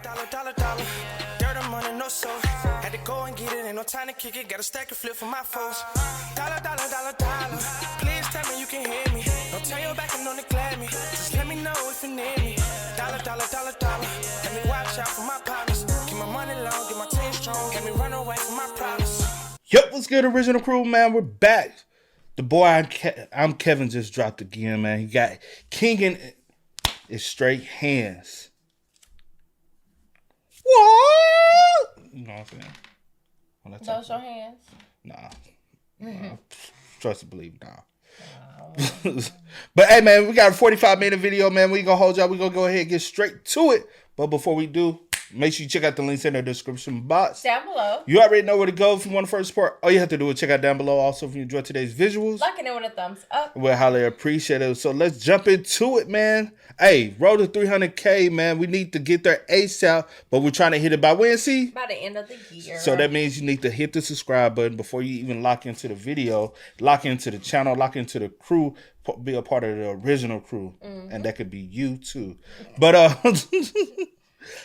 Dollar, dollar, dollar. Dirt on money, no soul. Had to go and get it, ain't no time to kick it. Got a stack and flip for my foes. Dollar, dollar, dollar, dollar. Please tell me you can hear me. Don't turn your back and don't neglect me. Just let me know if you need me. Dollar, dollar, dollar, dollar. Let me watch out for my partners. Keep my money long, get my team strong. Let me run away from my problems. Yep, what's good, original crew, man? We're back. The boy I'm Kevin just dropped again, man. He got KENGAN. It's straight hands. What? You know what I'm saying? Don't show hands. Nah. Trust and believe, nah. But hey, man, we got a 45-minute video, man. We gonna hold y'all. We gonna go ahead and get straight to it. But before we do, make sure you check out the links in the description box. Down below. You already know where to go if you want to first support. All you have to do is check out down below. Also, if you enjoyed today's visuals, liking it with a thumbs up. We'll highly appreciate it. So let's jump into it, man. Hey, road to 300K, man. We need to get there ASAP, but we're trying to hit it by when, see? By the end of the year. So that means you need to hit the subscribe button before you even lock into the video, lock into the channel, lock into the crew, be a part of the original crew. And that could be you too. But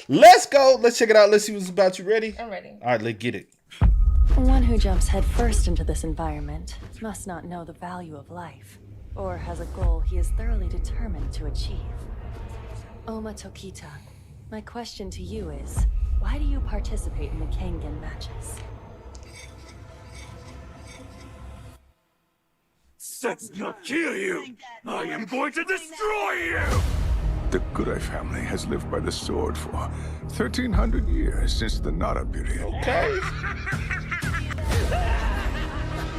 let's go. Let's check it out. Let's see what's about. You ready? I'm ready. All right, let's get it. One who jumps headfirst into this environment must not know the value of life, or has a goal he is thoroughly determined to achieve. Oma Tokita, my question to you is, why do you participate in the KENGAN matches? Let's not kill you! I am going to destroy you! The Gurei family has lived by the sword for 1,300 years since the Nara period. Okay.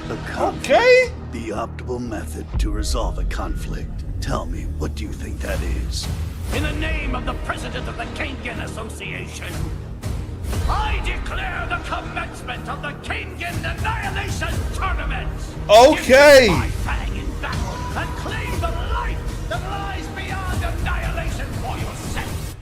The conflict, Okay. the optimal method to resolve a conflict. Tell me, what do you think that is? In the name of the president of the KENGAN Association, I declare the commencement of the KENGAN Annihilation Tournament! Okay. Give me my fang in battle and claim the life that lies beyond annihilation for yourself!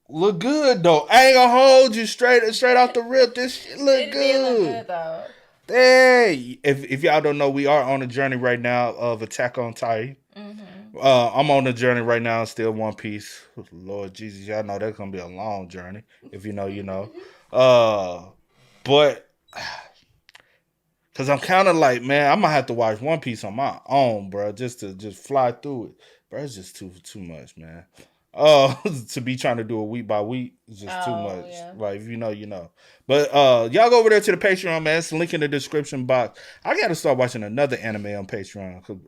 Look good though. I ain't gonna hold you straight off the rip. This shit look It did look good. good though. Hey, if y'all don't know, we are on a journey right now of Attack on Titan. I'm on a journey right now, still One Piece. Lord Jesus, y'all know that's gonna be a long journey. If you know, you know. But cause I'm kind of like, man, I'm gonna have to watch One Piece on my own, bro, just to fly through it. Bro, it's just too much, man. To be trying to do it week by week is just too much. Yeah. Like, if you know, you know. But y'all go over there to the Patreon, man. It's a link in the description box. I gotta start watching another anime on Patreon. Cause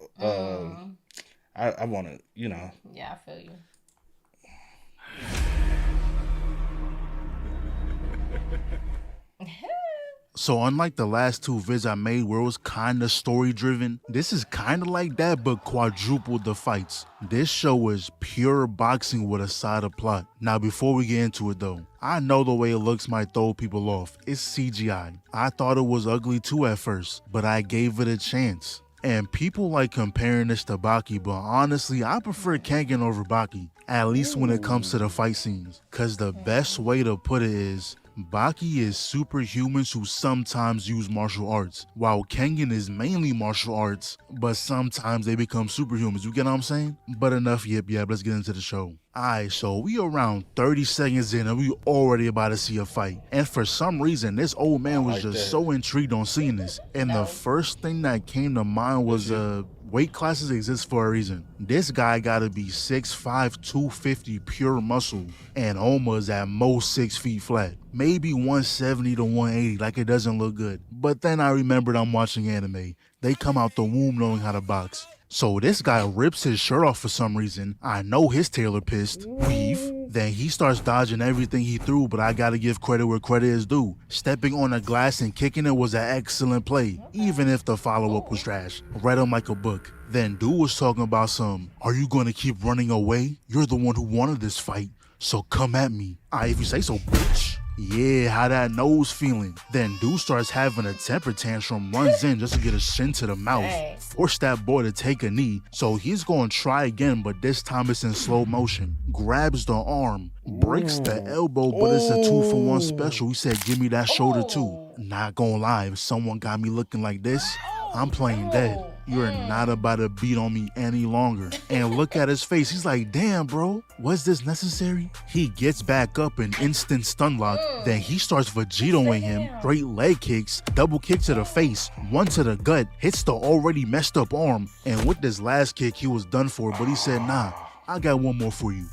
I wanna, you know. Yeah, I feel you. So unlike the last two vids I made where it was kinda story driven, this is kinda like that but quadrupled the fights. This show is pure boxing with a side of plot. Now before we get into it though, I know the way it looks might throw people off. It's CGI. I thought it was ugly too at first, but I gave it a chance. And people like comparing this to Baki, but honestly, I prefer KENGAN over Baki, at least when it comes to the fight scenes. Cause the best way to put it is, Baki is superhumans who sometimes use martial arts, while KENGAN is mainly martial arts, but sometimes they become superhumans, you get what I'm saying? But enough yip, let's get into the show. Alright, so we around 30 seconds in and we already about to see a fight. And for some reason, this old man was just so intrigued on seeing this. And the first thing that came to mind was weight classes exist for a reason. This guy gotta be 6'5", 250 pure muscle, and Oma is at most 6 feet flat. Maybe 170 to 180, like it doesn't look good. But then I remembered I'm watching anime. They come out the womb knowing how to box. So this guy rips his shirt off for some reason. I know his tailor pissed. Beef. Then he starts dodging everything he threw, but I gotta give credit where credit is due. Stepping on the glass and kicking it was an excellent play, even if the follow-up was trash. Read him like a book. Then dude was talking about are you gonna keep running away? You're the one who wanted this fight, so come at me. If you say so, bitch. Yeah, how that nose feeling? Then dude starts having a temper tantrum, runs in just to get a shin to the mouth. Force that boy to take a knee, so he's gonna try again, but this time it's in slow motion. Grabs the arm, breaks the elbow, but it's a 2-for-1 special. He said, give me that shoulder too. Not gonna lie, if someone got me looking like this, I'm playing dead. You're not about to beat on me any longer. And look at his face. He's like, damn, bro, was this necessary? He gets back up in instant stun lock. Then he starts Vegetoing him. Straight leg kicks, double kick to the face, one to the gut, hits the already messed up arm. And with this last kick, he was done for, but he said, nah, I got one more for you.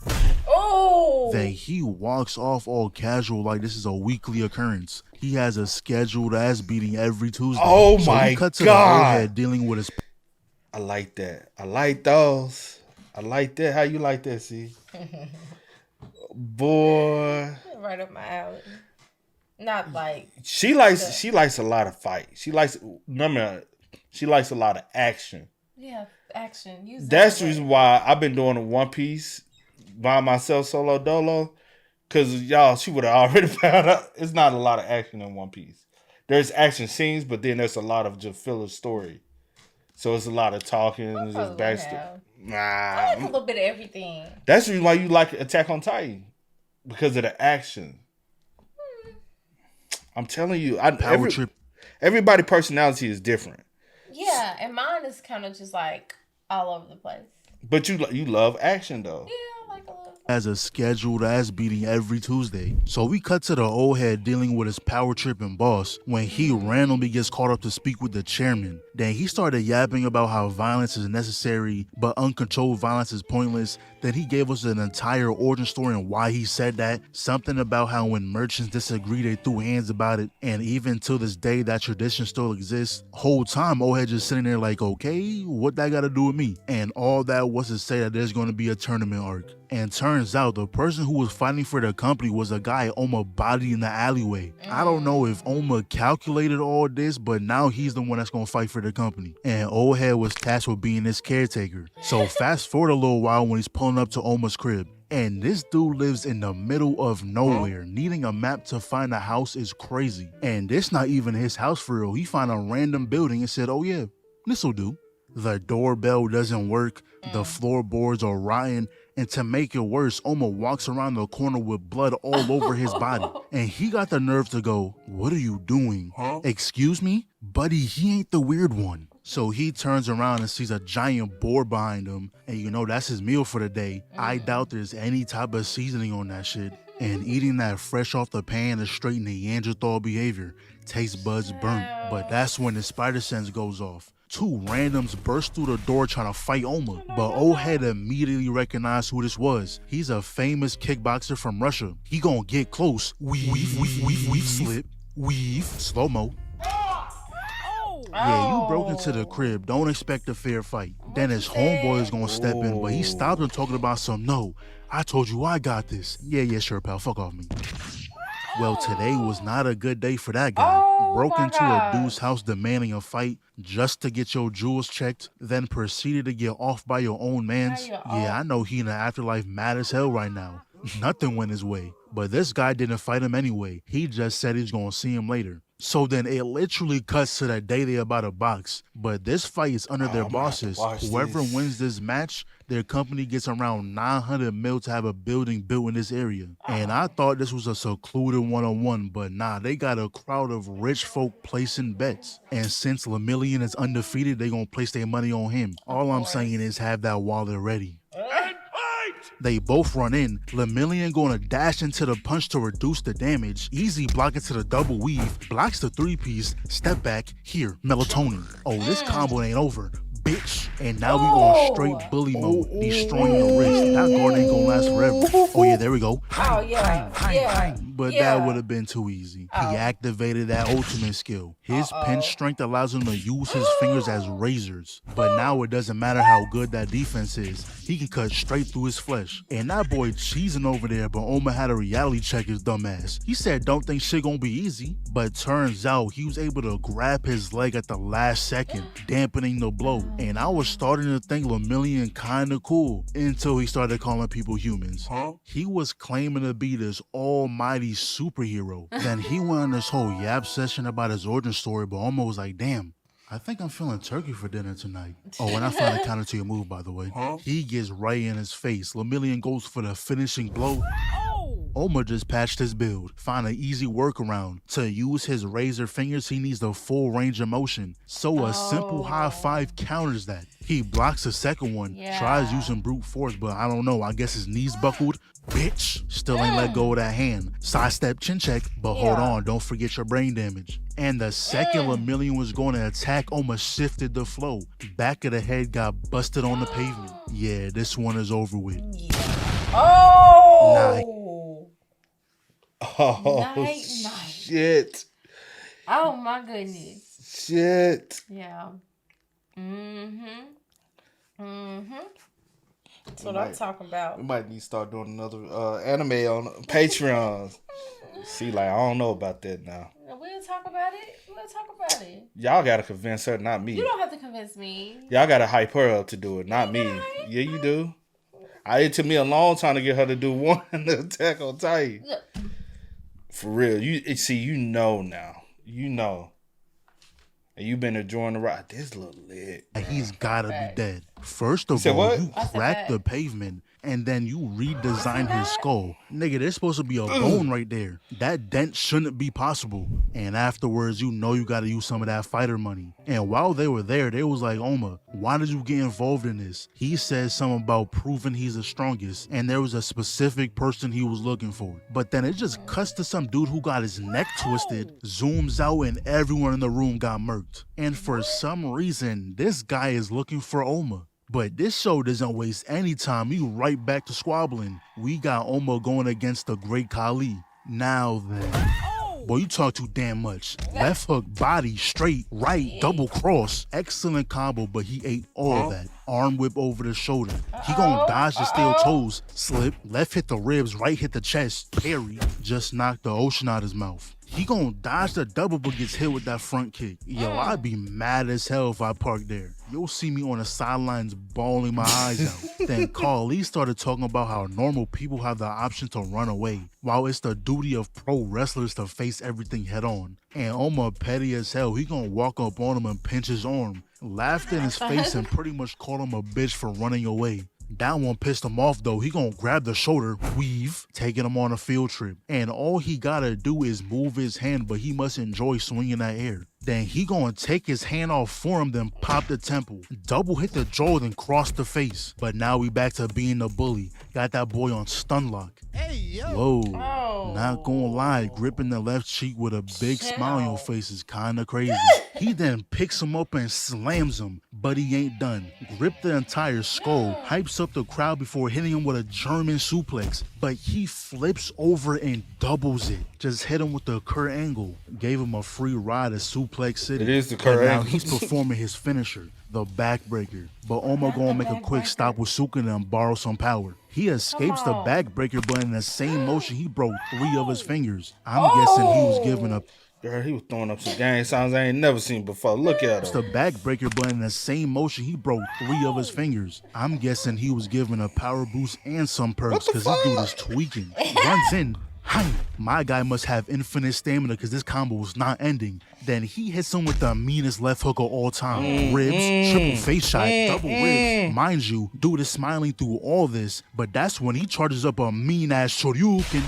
Then he walks off all casual like this is a weekly occurrence. He has a scheduled ass beating every Tuesday. Oh so my he cut to God. the old head dealing with his... I like that. I like those. I like that. How you like that, see? Boy. Right up my alley. Not like She likes a lot of fight. She likes a lot of action. action. Use That's the that reason why I've been doing a One Piece by myself solo dolo. Cause y'all, she would have already found out it's not a lot of action in One Piece. There's action scenes, but then there's a lot of just filler story. So it's a lot of talking, just backstory. I like a little bit of everything. That's the reason why you like Attack on Titan. Because of the action. I'm telling you, everybody personality is different. Yeah, and mine is kind of just like all over the place. But you love action though. Yeah, I like a little. Has a scheduled ass beating every Tuesday. So we cut to the old head dealing with his power tripping boss when he randomly gets caught up to speak with the chairman. Then he started yapping about how violence is necessary, but uncontrolled violence is pointless. Then he gave us an entire origin story and why he said that. Something about how when merchants disagree, they threw hands about it. And even to this day, that tradition still exists. Whole time, old head just sitting there like, okay, what that got to do with me? And all that was to say that there's going to be a tournament arc. And turns out the person who was fighting for the company was a guy Oma bodied in the alleyway. I don't know if Oma calculated all this, but now he's the one that's gonna fight for the company. And old head was tasked with being his caretaker. So fast forward a little while when he's pulling up to Oma's crib. And this dude lives in the middle of nowhere. Needing a map to find a house is crazy. And this not even his house for real. He found a random building and said, oh yeah, this'll do. The doorbell doesn't work. The floorboards are rotten. And to make it worse, Oma walks around the corner with blood all over his body. And he got the nerve to go, what are you doing? Excuse me? Buddy, he ain't the weird one. So he turns around and sees a giant boar behind him. And you know, that's his meal for the day. I doubt there's any type of seasoning on that shit. And eating that fresh off the pan is straight Neanderthal behavior. Taste buds burnt. But that's when the spider sense goes off. Two randoms burst through the door trying to fight Oma, but old head immediately recognized who this was. He's a famous kickboxer from Russia. He gonna get close. Weave, slip, weave, slow-mo. Yeah, you broke into the crib. Don't expect a fair fight. Then his homeboy is gonna step in, but he stopped him talking about some, no, I told you I got this. Yeah, sure, pal, fuck off me. Well, today was not a good day for that guy. Broke into a dude's house demanding a fight just to get your jewels checked, then proceeded to get off by your own mans. Yeah, I know he in the afterlife mad as hell right now. Nothing went his way. But this guy didn't fight him anyway. He just said he's gonna see him later. So then it literally cuts to the day they about to box. But this fight is under their bosses. Whoever wins this match, their company gets around 900 mil to have a building built in this area. And I thought this was a secluded one-on-one, but nah, they got a crowd of rich folk placing bets. And since Lemillion is undefeated, they gonna place their money on him. All I'm saying is have that wallet ready. They both run in. Lemillion gonna dash into the punch to reduce the damage. Easy block into the double weave. Blocks the three-piece. Step back. Here, melatonin. Oh, this combo ain't over. Bitch. And now we on straight bully mode, destroying the wrist. That guard ain't gonna last forever. Oh yeah, there we go. Oh yeah. But that would have been too easy. He activated that ultimate skill. His pinch strength allows him to use his fingers as razors. But now it doesn't matter how good that defense is. He can cut straight through his flesh. And that boy cheesing over there, but Oma had a reality check his dumb ass. He said don't think shit gonna be easy. But turns out he was able to grab his leg at the last second, dampening the blow. And I was starting to think Lemillion kinda cool until he started calling people humans. He was claiming to be this almighty superhero. Then he went on this whole yap session about his origin story, but Oma was like, damn, I think I'm feeling turkey for dinner tonight. Oh, and I found a counter to your move, by the way. He gets right in his face. Lemillion goes for the finishing blow. Oma just patched his build, find an easy workaround. To use his razor fingers, he needs the full range of motion. So a simple high five counters that. He blocks the second one, tries using brute force, but I don't know, I guess his knees buckled. Bitch, still ain't let go of that hand. Sidestep chin check, but hold on, don't forget your brain damage. And the second Lemillion was going to attack, Oma shifted the flow. Back of the head got busted on the pavement. Yeah, this one is over with. Oh! Oh, shit. Oh my goodness. Shit. Yeah. That's what I'm talking about. We might need to start doing another anime on Patreon. See, like, I don't know about that now. We'll talk about it. Y'all gotta convince her, not me. You don't have to convince me. Y'all gotta hype her up to do it, not me. Yeah, you do. It took me a long time to get her to do one Attack on Titan. For real. You know now. You know. And you've been enjoying the ride. This little lit. He's gotta be dead. First of all, you crack the pavement and then you redesign his skull. Nigga, there's supposed to be a bone right there. That dent shouldn't be possible. And afterwards, you know you gotta use some of that fighter money. And while they were there, they was like, Oma, why did you get involved in this? He said something about proving he's the strongest, and there was a specific person he was looking for. But then it just cuts to some dude who got his neck twisted, zooms out, and everyone in the room got murked. And for some reason, this guy is looking for Oma. But this show doesn't waste any time. We right back to squabbling. We got Oma going against the great Kali. Now then. Boy, you talk too damn much. Left hook, body, straight, right, double cross. Excellent combo, but he ate all that. Arm whip over the shoulder. He gonna dodge the steel toes. Slip, left hit the ribs, right hit the chest. Parry, just knocked the ocean out his mouth. He gonna dodge the double but gets hit with that front kick. Yo, I'd be mad as hell if I parked there. You'll see me on the sidelines bawling my eyes out. Then Carly started talking about how normal people have the option to run away, while it's the duty of pro wrestlers to face everything head on. And Oma petty as hell, he gonna walk up on him and pinch his arm, laughed in his face and pretty much called him a bitch for running away. That one pissed him off though. He gonna grab the shoulder, weave, taking him on a field trip. And all he gotta do is move his hand, but he must enjoy swinging that air. Then he gonna take his hand off for him, then pop the temple. Double hit the jaw, then cross the face. But now we back to being the bully. Got that boy on stun lock. Hey, yo. Whoa, not gonna lie, gripping the left cheek with a big smile on your face is kinda crazy. He then picks him up and slams him, but he ain't done. Grip the entire skull, hypes up the crowd before hitting him with a German suplex, but he flips over and doubles it. Just hit him with the Kurt Angle. Gave him a free ride to Suplex City. It is the Kurt Angle. Now he's performing his finisher, the backbreaker. But Oma gonna make a quick stop with Suka and borrow some power. He escapes the backbreaker, but in the same motion, he broke 3 of his fingers. I'm guessing he was giving up. Girl, he was throwing up some gang sounds I ain't never seen before. Look at It's him. the backbreaker, but in the same motion, he broke 3 of his fingers. I'm guessing he was given a power boost and some perks because this dude is tweaking. Runs in. Hi. My guy must have infinite stamina because this combo was not ending. Then he hits him with the meanest left hook of all time. Ribs, triple face shot, double ribs. Mind you, dude is smiling through all this, but that's when he charges up a mean-ass shoryuken.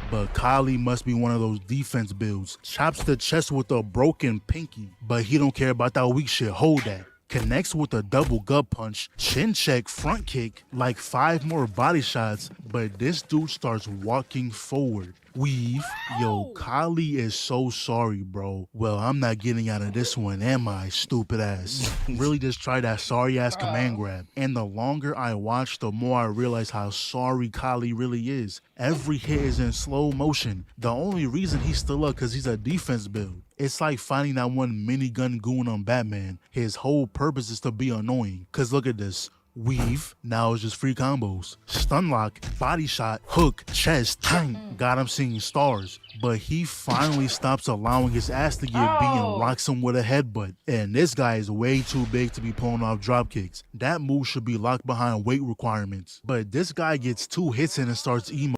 But Kali must be one of those defense builds. Chops the chest with a broken pinky, but he don't care about that weak shit. Hold that. Connects with a double gut punch, chin check, front kick, like 5 more body shots, but this dude starts walking forward. Weave. Yo, Kali is so sorry, bro. Well, I'm not getting out of this one, am I, stupid ass? Really just try that sorry ass command grab. And the longer I watch, the more I realize how sorry Kali really is. Every hit is in slow motion. The only reason he's still up because he's a defense build. It's like finding that one minigun goon on Batman. His whole purpose is to be annoying. Cause look at this. Weave, now it's just free combos. Stun lock, body shot, hook, chest, tang. Got him seeing stars. But he finally stops allowing his ass to get beat and rocks him with a headbutt. And this guy is way too big to be pulling off drop kicks. That move should be locked behind weight requirements. But this guy gets 2 hits in and starts emoting.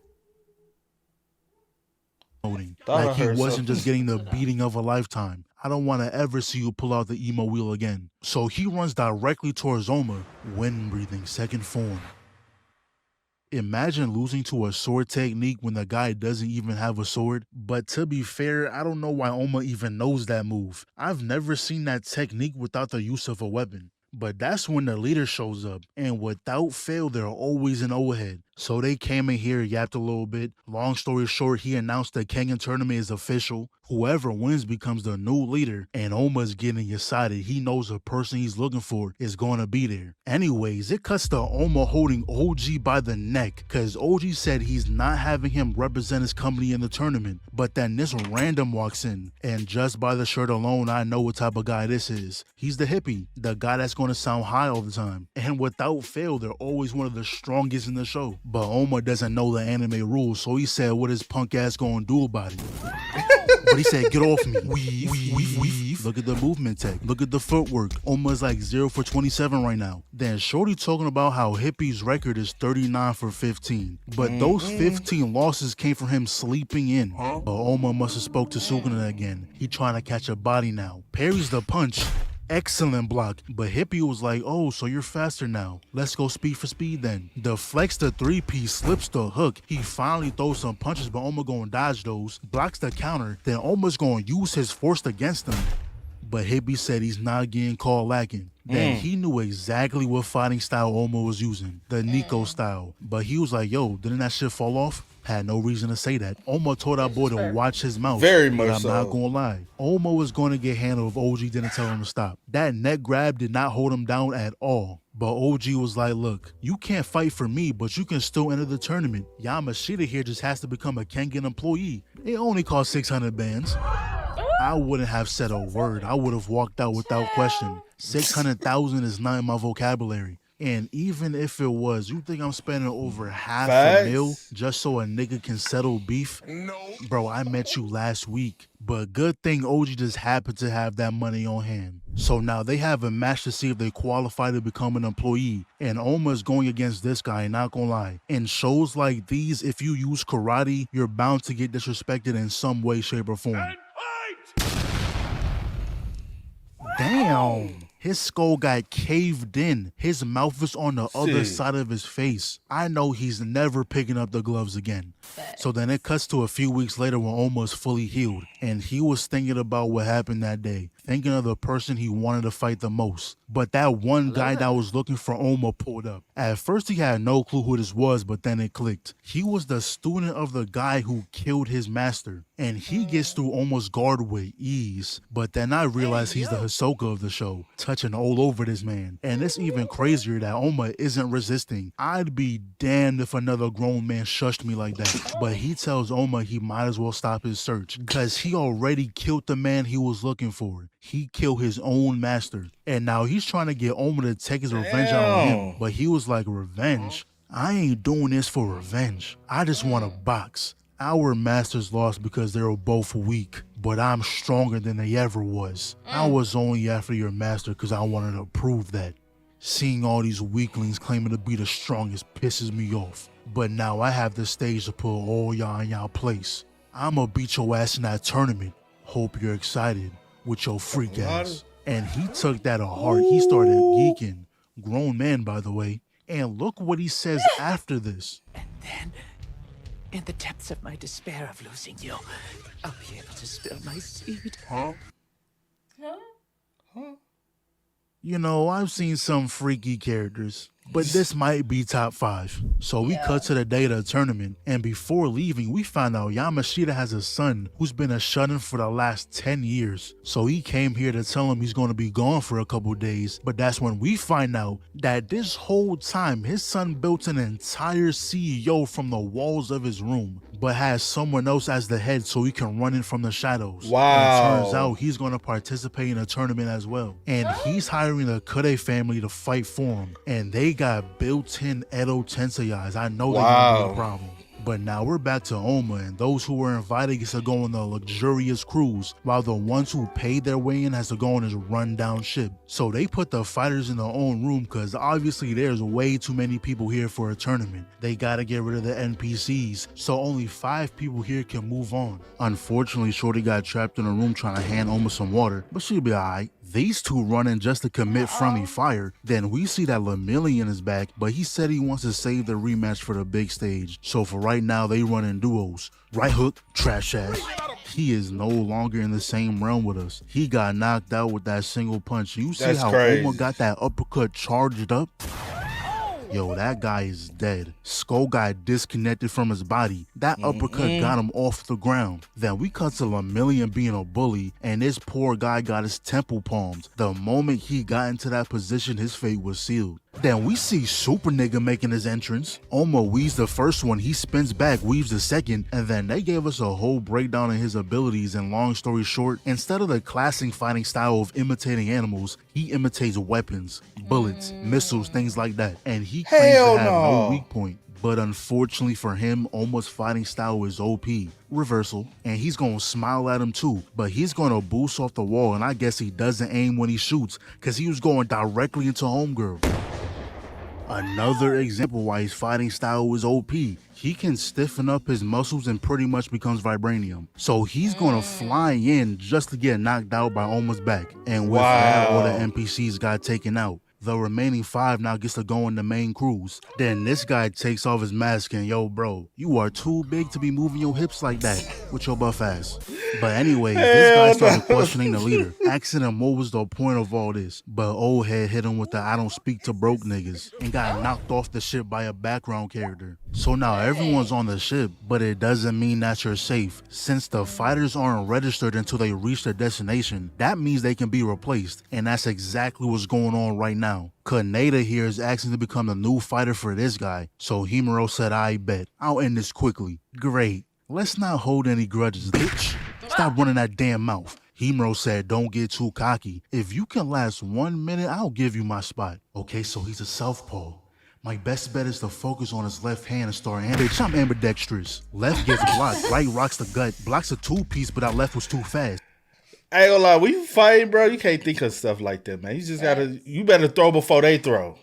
Like he wasn't just getting the beating of a lifetime. I don't want to ever see you pull out the emo wheel again. So he runs directly towards Oma, wind breathing second form. Imagine losing to a sword technique when the guy doesn't even have a sword. But to be fair, I don't know why Oma even knows that move. I've never seen that technique without the use of a weapon. But that's when the leader shows up, and without fail, they're always an overhead. So they came in here, yapped a little bit. Long story short, he announced the KENGAN tournament is official. Whoever wins becomes the new leader, and Oma's getting excited. He knows the person he's looking for is going to be there. Anyways, it cuts to Oma holding OG by the neck, cause OG said he's not having him represent his company in the tournament. But then this random walks in, and just by the shirt alone, I know what type of guy this is. He's the hippie, the guy that's going to sound high all the time. And without fail, they're always one of the strongest in the show. But Oma doesn't know the anime rules, so he said what his punk ass gonna do about it. But he said, get off me. Weave. Look at the movement tech. Look at the footwork. Oma's like 0 for 27 right now. Then Shorty talking about how Hippie's record is 39 for 15. But those 15 losses came from him sleeping in. But Oma must have spoke to Sukuna again. He trying to catch a body now. Parries the punch. Excellent block, but Hippie was like, oh, so you're faster now. Let's go speed for speed then. Deflects the 3-piece, slips the hook. He finally throws some punches, but Oma gonna dodge those. Blocks the counter, then Oma's gonna use his force against him. But Hippie said he's not getting caught lacking. Then he knew exactly what fighting style Oma was using, the Nico style. But he was like, yo, didn't that shit fall off? Had no reason to say that. Oma told our boy to watch his mouth. Very much but I'm so. not gonna lie. Oma was gonna get handled if OG didn't tell him to stop. That neck grab did not hold him down at all. But OG was like, look, you can't fight for me, but you can still enter the tournament. Yamashita here just has to become a Kengan employee. It only costs 600 bands. I wouldn't have said a word. I would have walked out without question. 600,000 is not in my vocabulary. And even if it was, you think I'm spending over half a mil just so a nigga can settle beef? No. Bro, I met you last week. But good thing OG just happened to have that money on hand. So now they have a match to see if they qualify to become an employee. And Oma's going against this guy, not gonna lie. In shows like these, if you use karate, you're bound to get disrespected in some way, shape, or form. Damn. His skull got caved in. His mouth was on the other side of his face. I know he's never picking up the gloves again. So then it cuts to a few weeks later when Oma's fully healed. And he was thinking about what happened that day. Thinking of the person he wanted to fight the most. But that one guy that was looking for Oma pulled up. At first he had no clue who this was, but then it clicked. He was the student of the guy who killed his master. And he gets through Oma's guard with ease. But then I realized he's the Hisoka of the show, touching all over this man. And it's even crazier that Oma isn't resisting. I'd be damned if another grown man shushed me like that. But he tells Oma he might as well stop his search, cause he already killed the man he was looking for. He killed his own master. And now he's trying to get Oma to take his revenge out on him. But he was like, revenge? I ain't doing this for revenge. I just want to box. Our masters lost because they were both weak, but I'm stronger than they ever was. I was only after your master because I wanted to prove that. Seeing all these weaklings claiming to be the strongest pisses me off. But now I have the stage to put all y'all in y'all place. I'ma beat your ass in that tournament. Hope you're excited with your freak ass. And he took that to heart. He started geeking. Grown man, by the way. And look what he says after this. And then, in the depths of my despair of losing you, I'll be able to spill my seed. You know, I've seen some freaky characters, but this might be top 5. So we cut to the day of the tournament, and before leaving, we find out Yamashita has a son who's been a shut-in for the last 10 years. So he came here to tell him he's going to be gone for a couple days, but that's when we find out that this whole time, his son built an entire CEO from the walls of his room, but has someone else as the head so he can run in from the shadows. Wow. And turns out he's going to participate in a tournament as well. And he's hiring the Kure family to fight for him. And they got built-in Edo Tensei eyes. I know they're going to be a problem. But now we're back to Oma, and those who were invited get to go on the luxurious cruise, while the ones who paid their way in has to go on this rundown ship. So they put the fighters in their own room because obviously there's way too many people here for a tournament. They gotta get rid of the NPCs, so only 5 people here can move on. Unfortunately, Shorty got trapped in a room trying to hand Oma some water, but she'll be alright. These two run in just to commit friendly fire. Then we see that Lemillion is back, but he said he wants to save the rematch for the big stage. So for right now, they run in duos. Right hook, trash ass. He is no longer in the same realm with us. He got knocked out with that single punch. You see how Oma got that uppercut charged up? Yo, that guy is dead. Skull got disconnected from his body. That uppercut got him off the ground. Then we cut to Lemillion being a bully, and this poor guy got his temple palmed. The moment he got into that position, his fate was sealed. Then we see Super Nigga making his entrance. Oma weaves the first one, he spins back, weaves the second, and then they gave us a whole breakdown of his abilities. And long story short, instead of the classic fighting style of imitating animals, he imitates weapons, bullets, missiles, things like that. And he claims to have no weak point. But unfortunately for him, Oma's fighting style is OP, reversal, and he's gonna smile at him too, but he's gonna boost off the wall, and I guess he doesn't aim when he shoots, cause he was going directly into homegirl. Another example why his fighting style is OP. He can stiffen up his muscles and pretty much becomes vibranium. So he's gonna fly in just to get knocked out by Oma's back. And with that, all the NPCs got taken out. The remaining 5 now gets to go in the main cruise. Then this guy takes off his mask and yo bro, you are too big to be moving your hips like that with your buff ass. But anyway, this guy started questioning the leader, asking him what was the point of all this. But old head hit him with the I don't speak to broke niggas and got knocked off the ship by a background character. So now everyone's on the ship, but it doesn't mean that you're safe. Since the fighters aren't registered until they reach their destination, that means they can be replaced. And that's exactly what's going on right now. Kaneda here is asking to become the new fighter for this guy. So Himuro said, I bet. I'll end this quickly. Great. Let's not hold any grudges, bitch. Stop running that damn mouth. Himuro said, don't get too cocky. If you can last 1 minute, I'll give you my spot. Okay, so he's a southpaw. My best bet is to focus on his left hand and start hand. Bitch, I'm ambidextrous. Left gets blocked, right rocks the gut. Blocks a 2-piece, but our left was too fast. I ain't gonna lie, when you fighting, bro, you can't think of stuff like that, man. You just gotta, you better throw before they throw.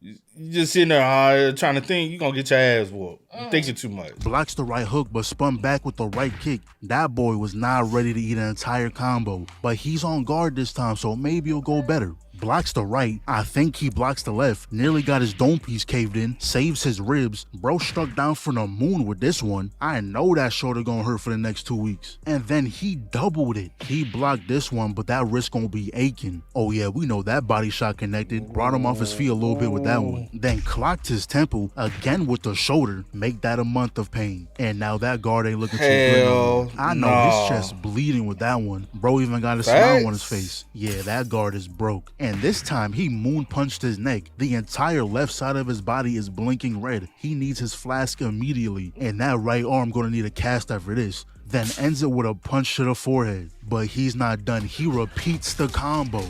You just sitting there trying to think, you gonna get your ass whooped. You thinking too much. Blocks the right hook, but spun back with the right kick. That boy was not ready to eat an entire combo, but he's on guard this time, so maybe it'll go better. Blocks the right, I think he blocks the left, nearly got his dome piece caved in, saves his ribs. Bro struck down from the moon with this one. I know that shoulder gonna hurt for the next 2 weeks. And then he doubled it. He blocked this one, but that wrist gonna be aching. Oh yeah, we know that body shot connected. Brought him off his feet a little bit with that one. Then clocked his temple, again with the shoulder. Make that a month of pain. And now that guard ain't looking too good anymore. I know his chest bleeding with that one. Bro even got a smile on his face. Yeah, that guard is broke. And this time, he moon punched his neck. The entire left side of his body is blinking red. He needs his flask immediately. And that right arm gonna need a cast after this. Then ends it with a punch to the forehead. But he's not done. He repeats the combo.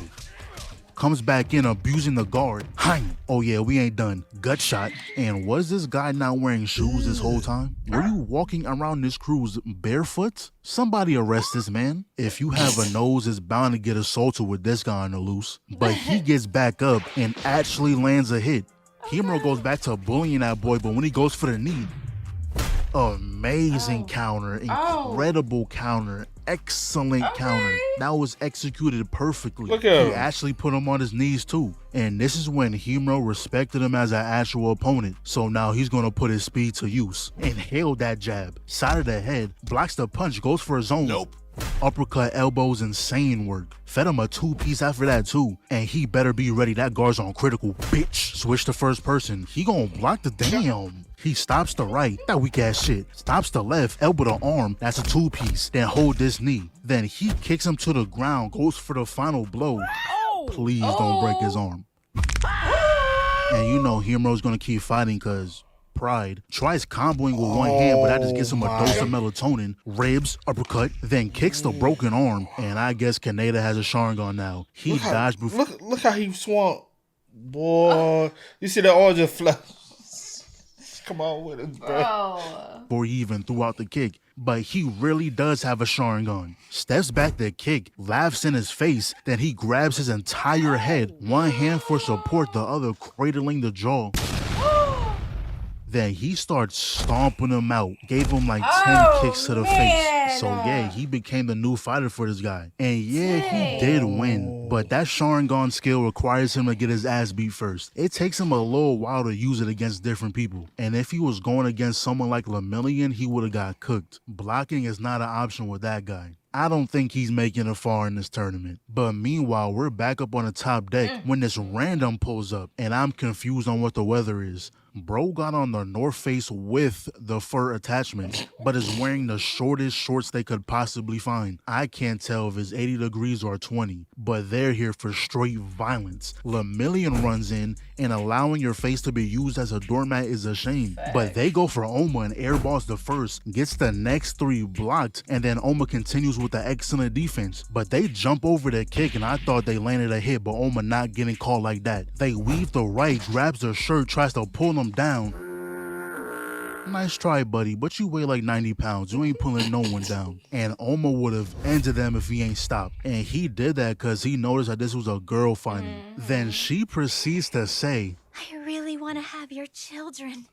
Comes back in, abusing the guard. Hein! Oh yeah, we ain't done. Gut shot. And was this guy not wearing shoes this whole time? Were you walking around this cruise barefoot? Somebody arrest this man. If you have a nose, it's bound to get assaulted with this guy on the loose. But he gets back up and actually lands a hit. Himuro goes back to bullying that boy, but when he goes for the knee, amazing counter, incredible counter, excellent counter. That was executed perfectly. Look at him. He actually put him on his knees too. And this is when Himuro respected him as an actual opponent. So now he's gonna put his speed to use. Inhaled that jab. Side of the head, blocks the punch, goes for his own. Nope. Uppercut, elbows, insane work. Fed him a 2-piece after that too. And he better be ready. That guard's on critical, bitch. Switch to first person. He gonna block the damn. He stops the right, that weak ass shit. Stops the left, elbow the arm, that's a 2-piece. Then hold this knee. Then he kicks him to the ground, goes for the final blow. Please don't break his arm. And you know Himuro's gonna keep fighting cause pride. Tries comboing with one hand, but that just gets him a dose of melatonin. Ribs, uppercut, then kicks the broken arm. And I guess Kaneda has a Sharingan now. He dodged before. Look how he swung. Boy, you see that arm just fly. Come on with it, bro. Before he even threw out the kick. But he really does have a Sharingan. Steps back the kick, laughs in his face, then he grabs his entire head. One hand for support, the other cradling the jaw. Then he starts stomping him out. Gave him like 10 kicks to the face. man. So yeah, he became the new fighter for this guy. And yeah, he did win. But that Sharingan skill requires him to get his ass beat first. It takes him a little while to use it against different people. And if he was going against someone like Lemillion, he would have got cooked. Blocking is not an option with that guy. I don't think he's making it far in this tournament. But meanwhile, we're back up on the top deck when this random pulls up, and I'm confused on what the weather is. Bro got on the North Face with the fur attachments, but is wearing the shortest shorts they could possibly find. I can't tell if it's 80 degrees or 20, but they're here for straight violence. Lemillion runs in, and allowing your face to be used as a doormat is a shame. But they go for Oma and airballs the first, gets the next 3 blocked, and then Oma continues with the excellent defense. But they jump over the kick, and I thought they landed a hit, but Oma not getting caught like that. They weave the right, grabs their shirt, tries to pull them down. Nice try, buddy, but you weigh like 90 pounds. You ain't pulling no one down. And Oma would have ended them if he ain't stopped. And he did that because he noticed that this was a girl fighting. Then she proceeds to say, I really want to have your children.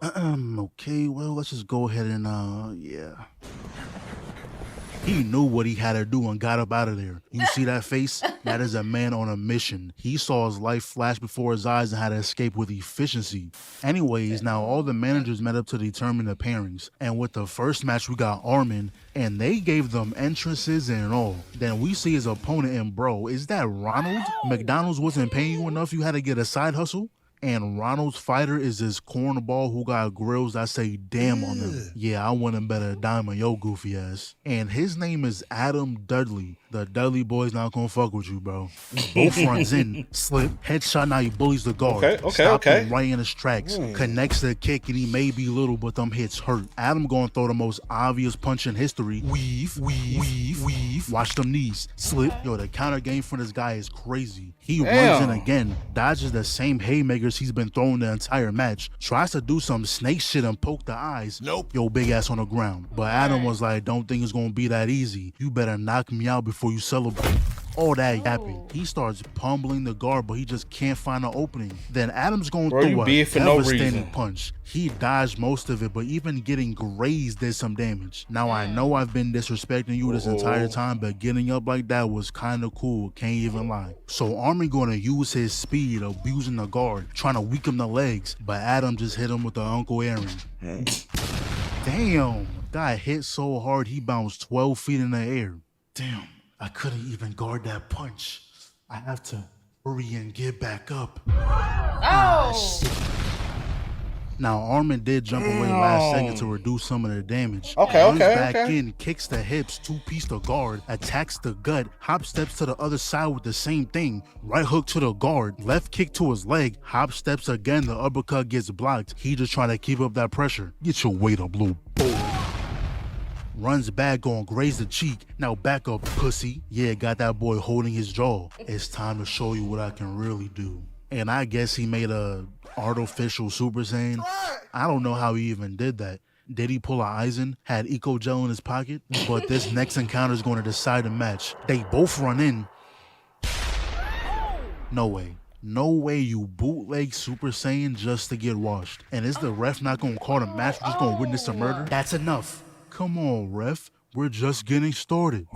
Okay, well, let's just go ahead and, yeah. He knew what he had to do and got up out of there. You see that face? That is a man on a mission. He saw his life flash before his eyes and had to escape with efficiency. Anyways, now all the managers met up to determine the pairings. And with the first match, we got Armin, and they gave them entrances and all. Then we see his opponent, and bro, is that Ronald? McDonald's wasn't paying you enough, you had to get a side hustle? And Ronald's fighter is this cornball who got grills that say damn on him. Yeah, I wouldn't bet a dime on your goofy ass. And his name is Adam Dudley. The Dudley boy's not gonna fuck with you, bro. Both runs in, slip, headshot, now he bullies the guard. Stop him right in his tracks. Connects the kick, and he may be little, but them hits hurt. Adam gonna throw the most obvious punch in history. Weave. Watch them knees. Slip. Yo, the counter game for this guy is crazy. He runs in again, dodges the same haymakers he's been throwing the entire match, tries to do some snake shit and poke the eyes. Nope. Yo, big ass on the ground. But Adam was like, don't think it's gonna be that easy. You better knock me out before you celebrate. All that yapping. He starts pummeling the guard, but he just can't find an opening. Then Adam's going through a devastating punch. He dodged most of it, but even getting grazed did some damage. Now, I know I've been disrespecting you this entire time, but getting up like that was kind of cool, can't even lie. So Armin going to use his speed, abusing the guard, trying to weaken the legs, but Adam just hit him with the Uncle Aaron. Damn, guy hit so hard he bounced 12 feet in the air. Damn. I couldn't even guard that punch. I have to hurry and get back up. Shit. Now, Armin did jump away last second to reduce some of the damage. Runs back in, kicks the hips, 2-piece the guard, attacks the gut, hop steps to the other side with the same thing, right hook to the guard, left kick to his leg, hop steps again, the uppercut gets blocked. He just trying to keep up that pressure. Get your weight up, little boy. Runs back, gonna graze the cheek. Now back up, pussy. Yeah, got that boy holding his jaw. It's time to show you what I can really do. And I guess he made a artificial Super Saiyan. I don't know how he even did that. Did he pull a Aizen? Had Eco Gel in his pocket? But this next encounter is going to decide the match. They both run in. No way. No way you bootleg Super Saiyan just to get washed. And is the ref not gonna call the match? We're just gonna witness a murder? That's enough. Come on, ref. We're just getting started.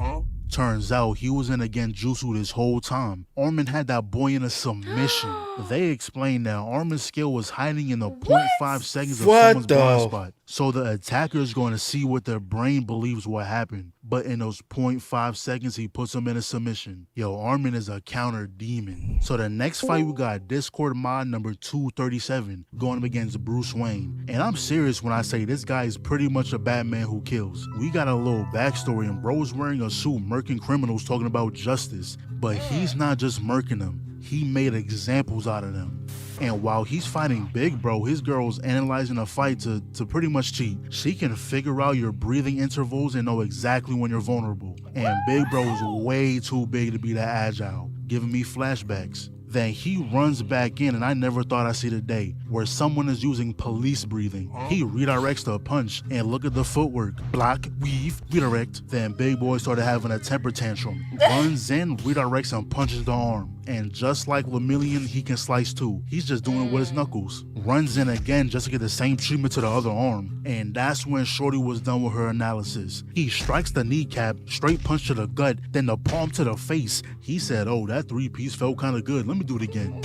Turns out he was in against Jutsu this whole time. Armin had that boy in a submission. They explained that Armin's skill was hiding in the 0.5 seconds of someone's blind spot. So the attacker is going to see what their brain believes what happened. But in those 0.5 seconds, he puts him in a submission. Yo, Armin is a counter demon. So the next fight, we got Discord mod number 237 going up against Bruce Wayne. And I'm serious when I say this guy is pretty much a Batman who kills. We got a little backstory, and bro's wearing a suit murking criminals talking about justice. But he's not just murking them. He made examples out of them. And while he's fighting Big Bro, his girl's analyzing a fight to pretty much cheat. She can figure out your breathing intervals and know exactly when you're vulnerable. And Big Bro is way too big to be that agile, giving me flashbacks. Then he runs back in, and I never thought I'd see the day where someone is using police breathing. He redirects the punch, and look at the footwork. Block, weave, redirect. Then Big Boy started having a temper tantrum. Runs in, redirects, and punches the arm. And just like Lemillion, he can slice too. He's just doing it with his knuckles. Runs in again just to get the same treatment to the other arm. And that's when Shorty was done with her analysis. He strikes the kneecap, straight punch to the gut, then the palm to the face. He said, oh, that 3-piece felt kind of good. Let me do it again.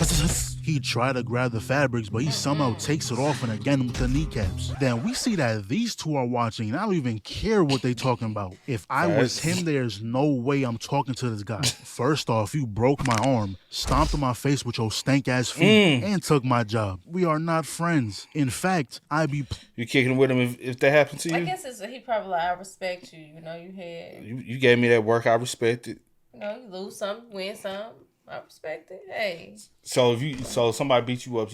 He tried to grab the fabrics, but he somehow takes it off and again with the kneecaps. Then we see that these two are watching, and I don't even care what they talking about. If I was him, there's no way I'm talking to this guy. First off, you broke my arm, stomped on my face with your stank-ass feet, and took my job. We are not friends. In fact, You kicking with him if that happened to you? I guess he probably like, I respect you. You know, You gave me that work, I respect it. You know, you lose some, win some. I respect it. Hey. So if somebody beat you up,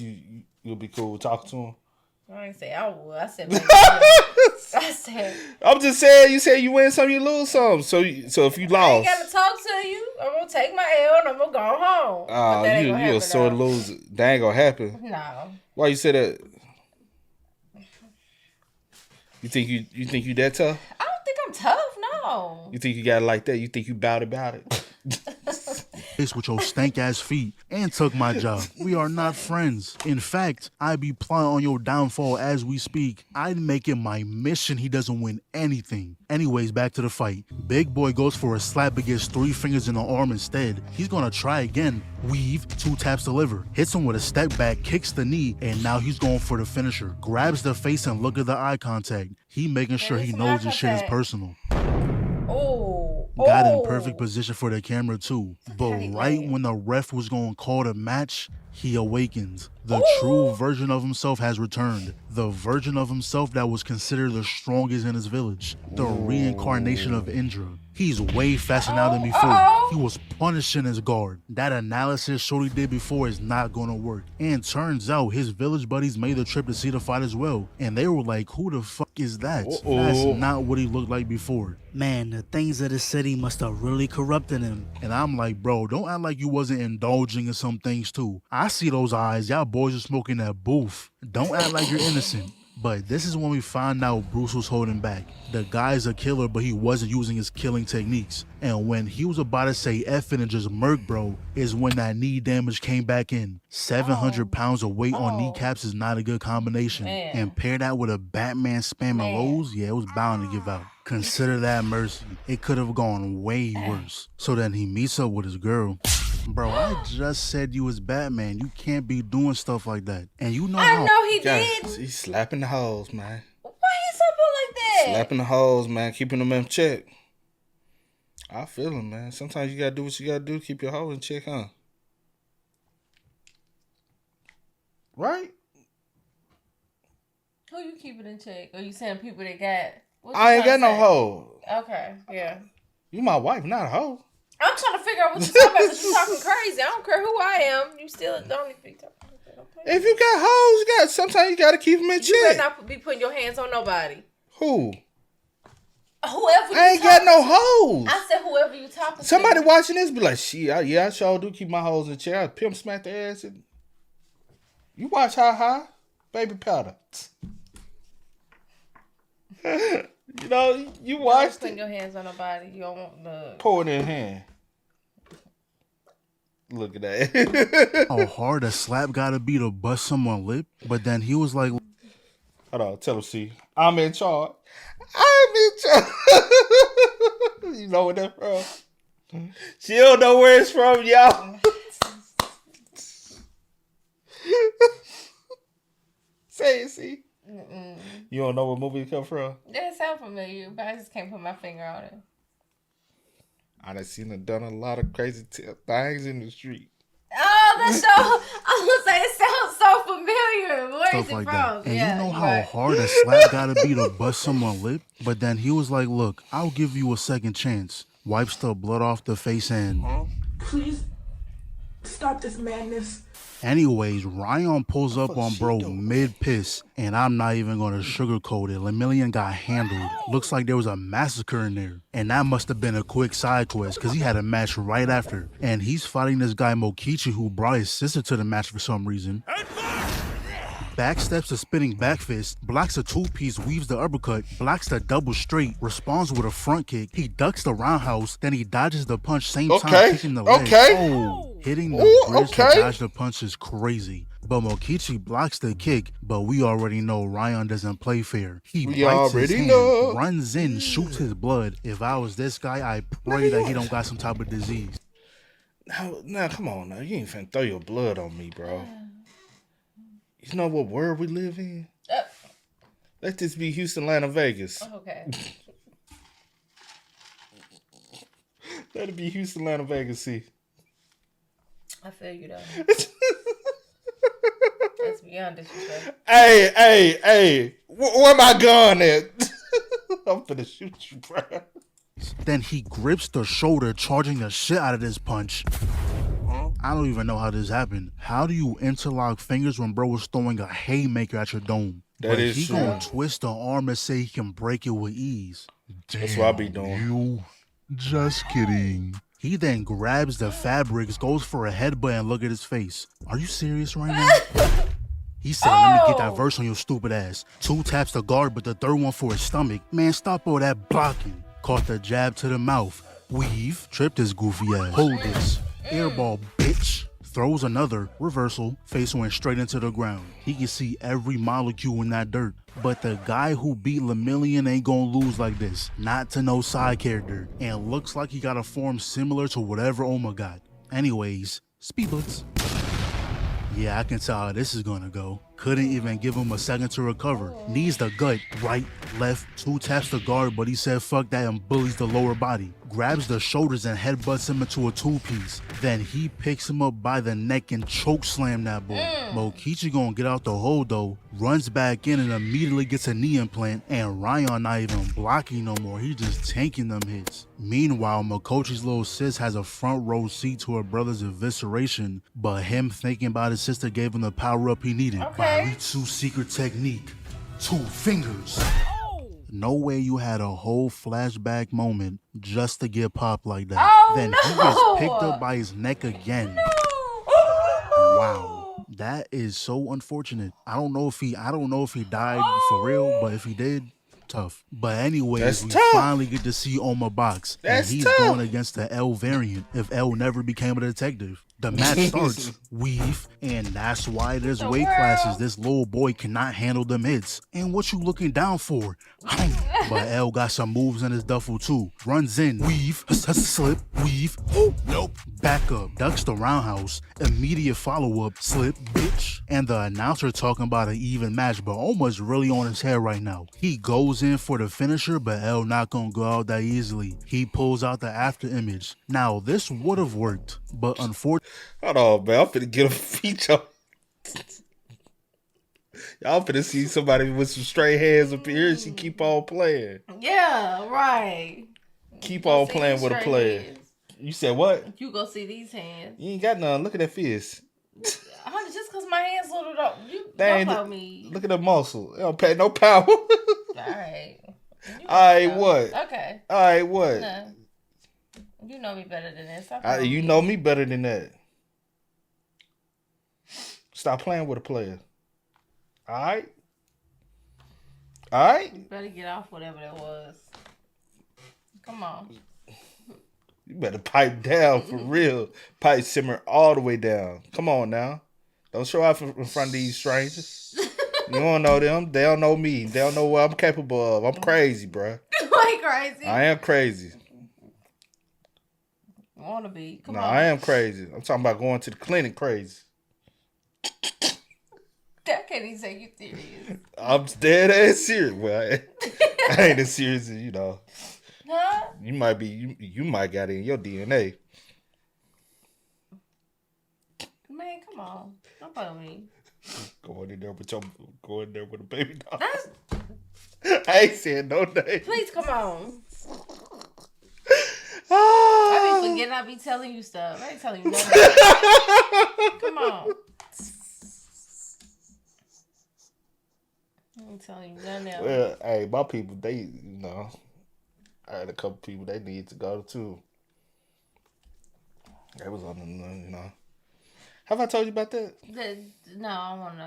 you'll be cool with talking to him? I ain't say I would. I said maybe. I said. I'm just saying. You said you win some, you lose some. So if you lost, I ain't gotta talk to you. I'm gonna take my L and I'm gonna go home. You a sore loser. That ain't gonna happen. No. Why you say that? You think you that tough? I don't think I'm tough. No. You think you got it like that? You think you bout it? with your stank-ass feet and took my job. We are not friends. In fact, I be plotting on your downfall as we speak. I'd make it my mission he doesn't win anything. Anyways, back to the fight. Big Boy goes for a slap but gets 3 fingers in the arm instead. He's gonna try again. Weave, 2 taps deliver. Hits him with a step back, kicks the knee, and now he's going for the finisher. Grabs the face and look at the eye contact. He making sure he knows this shit is personal. Got in perfect position for the camera too. But right when the ref was going to call the match, he awakens. The true version of himself has returned. The version of himself that was considered the strongest in his village. The reincarnation of Indra. He's way faster now than before. He was punishing his guard. That analysis Shorty did before is not gonna work. And turns out his village buddies made the trip to see the fight as well. And they were like, who the fuck is that? That's not what he looked like before. Man, the things of the city must have really corrupted him. And I'm like, bro, don't act like you wasn't indulging in some things too. I see those eyes. Y'all boys are smoking that booth. Don't act like you're innocent. But this is when we find out Bruce was holding back. The guy's a killer, but he wasn't using his killing techniques. And when he was about to say F it and just murk bro, is when that knee damage came back in. 700 pounds of weight on kneecaps is not a good combination. And pair that with a Batman spamming lows, yeah, it was bound to give out. Consider that mercy. It could have gone way worse. So then he meets up with his girl. Bro, I just said you was Batman. You can't be doing stuff like that. And you know I know he did. He's slapping the hoes, man. Why he something like that? Slapping the hoes, man. Keeping them in check. I feel him, man. Sometimes you gotta do what you gotta do to keep your hoe in check, huh? Right? Who you keeping in check? Or you saying people that got... I ain't got no hoe. Okay, yeah. You my wife, not a hoe. I'm trying to figure out what you're talking about, but you're talking crazy. I don't care who I am. You still don't need to be talking. If you got hoes, sometimes you gotta keep them in check. You better not be putting your hands on nobody. Who? Whoever you I ain't got no hoes. I said whoever you talking to. Somebody watching this be like, shit, I sure do keep my hoes in check. I pimp smack the ass. And... You watch Ha, baby powder. You know, you watch. Putting your hands on nobody. You don't want the... Pour it in hand. Look at that. How hard a slap gotta be to bust someone's lip? But then he was like, hold on, tell him, see, I'm in charge. I'm in charge. You know where that's from? She don't know where it's from, y'all. Say it, see. You don't know what movie it come from? That sound familiar, but I just can't put my finger on it. I done a lot of crazy things in the street. Oh, that show! I was say it sounds so familiar. Where stuff is it like from? that. And yeah, you know how hard a slap gotta be to bust someone's lip? But then he was like, look, I'll give you a second chance. Wipes the blood off the face and... Please stop this madness. Anyways, Ryan pulls up on bro mid-piss, and I'm not even gonna sugarcoat it. Lemillion got handled. Looks like there was a massacre in there. And that must have been a quick side quest, because he had a match right after. And he's fighting this guy Mokichi, who brought his sister to the match for some reason. Backsteps a spinning back fist, blocks a two-piece, weaves the uppercut, blocks the double straight, responds with a front kick. He ducks the roundhouse, then he dodges the punch, same time kicking the leg. Oh, hitting the bridge to dodge the punch is crazy. But Mokichi blocks the kick, but we already know Ryan doesn't play fair. He bites his hand, runs in, shoots his blood. If I was this guy, I pray that he don't got some type of disease. Now, come on now. You ain't finna throw your blood on me, bro. You know what world we live in? Let this be Houston, Atlanta, Vegas. Okay. Let it be Houston, Atlanta, Vegas, see. I feel you, though. That's beyond disrespect. Hey. Where my gun at? I'm finna shoot you, bro. Then he grips the shoulder, charging the shit out of this punch. I don't even know how this happened. How do you interlock fingers when bro was throwing a haymaker at your dome? That is he true. gonna twist the arm and say he can break it with ease. That's what I be doing. You just kidding. He then grabs the fabrics, goes for a headbutt, and look at his face. Are you serious right now? He said, let me get that verse on your stupid ass. 2 taps the guard, but the third one for his stomach. Man, stop all that blocking. Caught the jab to the mouth. Weave, tripped his goofy ass. Hold this. Airball, bitch. Throws another. Reversal. Face went straight into the ground. He can see every molecule in that dirt. But the guy who beat Lemillion ain't gonna lose like this. Not to no side character. And looks like he got a form similar to whatever Oma got. Anyways, speed blitz. Yeah, I can tell how this is gonna go. Couldn't even give him a second to recover. Knees the gut, right, left, 2 taps the guard, but he said fuck that and bullies the lower body. Grabs the shoulders and headbutts him into a 2-piece. Then he picks him up by the neck and choke slam that boy. Mokichi gonna get out the hole though, runs back in and immediately gets a knee implant, and Ryan not even blocking no more, he just tanking them hits. Meanwhile, Makochi's little sis has a front row seat to her brother's evisceration, but him thinking about his sister gave him the power up he needed. Baritsu's secret technique, 2 fingers. No way you had a whole flashback moment just to get popped like that. Then he gets picked up by his neck again. Wow, that is so unfortunate. I don't know if he died for real, but if he did, tough. But anyways, we finally get to see Oma box, and he's going against the L variant if L never became a detective. The match starts, weave, and that's why there's weight classes. This little boy cannot handle them hits. And what you looking down for? But L got some moves in his duffel too. Runs in, weave, slip, weave, nope. Back up, ducks the roundhouse, immediate follow-up, slip, bitch. And the announcer talking about an even match, but Oma's really on his head right now. He goes in for the finisher, but L not gonna go out that easily. He pulls out the after image. Now, this would have worked, but unfortunately, hold on, man. I'm finna get a feature. Y'all finna see somebody with some straight hands up here and she keep on playing. Yeah, right. Keep on playing with a player. Hands. You said what? You go see these hands. You ain't got none. Look at that fist. Honey, just because my hands little up, you don't know me. Look at the muscle. It don't pay no power. Alright. Alright, what? Okay. Alright, what? Nah. You know me better than this. You know me better than that. Stop playing with a player. Alright? Alright? You better get off whatever that was. Come on. You better pipe down for real. Pipe simmer all the way down. Come on now. Don't show off in front of these strangers. You don't know them. They don't know me. They don't know what I'm capable of. I'm crazy, bro. Like crazy? I am crazy. Wanna be. Come on. I am crazy. I'm talking about going to the clinic crazy. That can't even say you serious. I'm dead ass serious. Well, I ain't as serious as, you know. Huh? You might be, you might got it in your DNA. Man, come on. Don't play with me. Going in there with a baby dog. I ain't saying no name. Please come on. I be forgetting I be telling you stuff. I ain't telling you nothing. Come on. I'm telling you, none of Well, hey, my people, they, I had a couple people they need to go to. They was on the, Have I told you about that? No, I want to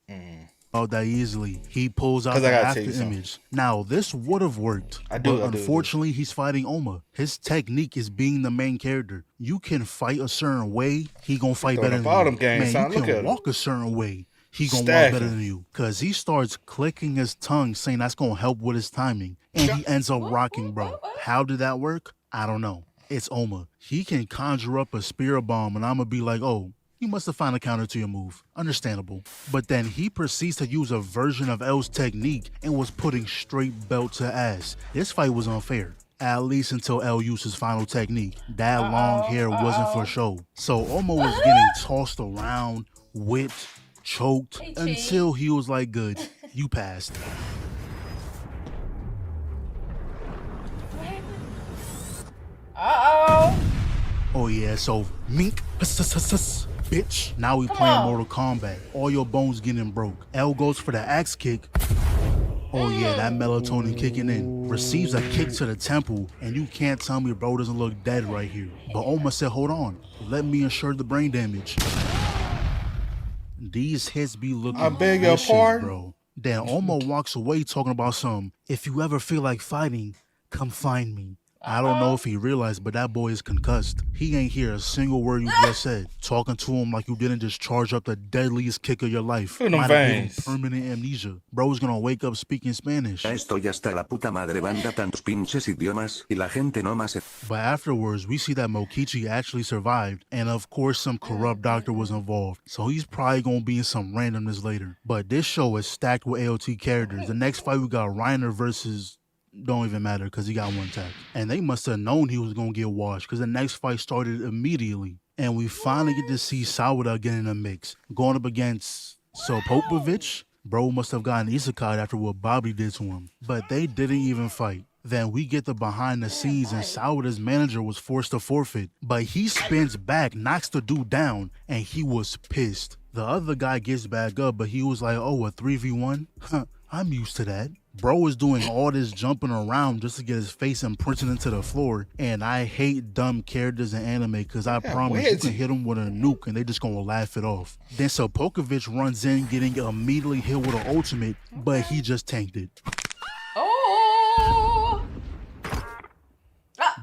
know. Out that easily. He pulls out Because I the gotta after tell you something. image. Now, this would have worked, I do. unfortunately, he's fighting Oma. His technique is being the main character. You can fight a certain way, he gonna fight better than you. Games, Man, you look at can him. walk a certain way, he gonna walk better than you. Cause he starts clicking his tongue, saying that's gonna help with his timing, and he ends up rocking, bro. How did that work? I don't know. It's Oma. He can conjure up a spirit bomb, and I'm gonna be like, oh, you must have found a counter to your move. Understandable. But then he proceeds to use a version of L's technique and was putting straight belt to ass. This fight was unfair. At least until L used his final technique. That long hair wasn't for show. So Oma was getting tossed around, whipped, choked, until he was like, good, you passed. Oh yeah, so mink, bitch. Now we playing Mortal Kombat. All your bones getting broke. L goes for the axe kick. Oh yeah, that melatonin kicking in. Receives a kick to the temple, and you can't tell me bro doesn't look dead right here. But Oma said, hold on, let me ensure the brain damage. These hits be looking I beg your pardon, bro. Then Oma walks away talking about some, if you ever feel like fighting, come find me. I don't know if he realized, but that boy is concussed. He ain't hear a single word you just said. Talking to him like you didn't just charge up the deadliest kick of your life. Might have given permanent amnesia. Bro's gonna wake up speaking Spanish. Estoy hasta la puta madre banda tantos pinches idiomas y la gente no más. But afterwards, we see that Mokichi actually survived, and of course some corrupt doctor was involved. So he's probably gonna be in some randomness later. But this show is stacked with AOT characters. The next fight we got Reiner versus... don't even matter because he got one tag. And they must have known he was going to get washed because the next fight started immediately. And we finally get to see Sawada get in the mix. Going up against Sopopovich. Bro must have gotten isekai after what Bobby did to him. But they didn't even fight. Then we get the behind the scenes and Sawada's manager was forced to forfeit. But he spins back, knocks the dude down, and he was pissed. The other guy gets back up, but he was like, oh, a 3v1? Huh, I'm used to that. Bro is doing all this jumping around just to get his face imprinted into the floor. And I hate dumb characters in anime because I promise you can hit them with a nuke and they just gonna laugh it off. Then Sopokovich runs in getting immediately hit with an ultimate, but he just tanked it.